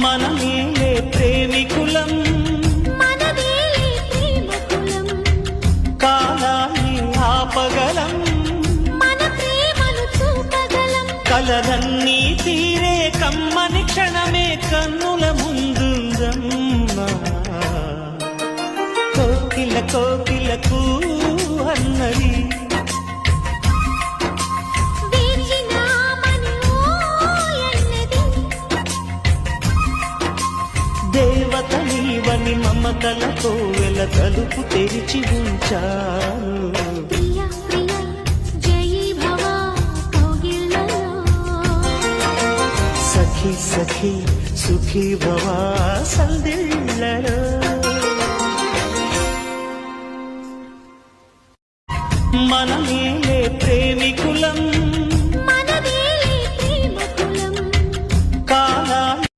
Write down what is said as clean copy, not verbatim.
మనమేలే ప్రేమికులం, మనదేలే ప్రేమకులం, కాలాన్ని ఆపగలం, మన ప్రేమను చూపగలం. కలలన్నీ తీరే కమ్మని క్షణమే కన్నుల ముందుందమ్మా. కోకిల కోకిలకు అన్నది దేవత నీవని మమతలతో వెల తలుపు తెరిచి ఉంచాను. ప్రియా ప్రియా జయీ భవ కోగిళ్ళలో, సఖి సఖి సుఖీ భవ సందిళ్ళలో.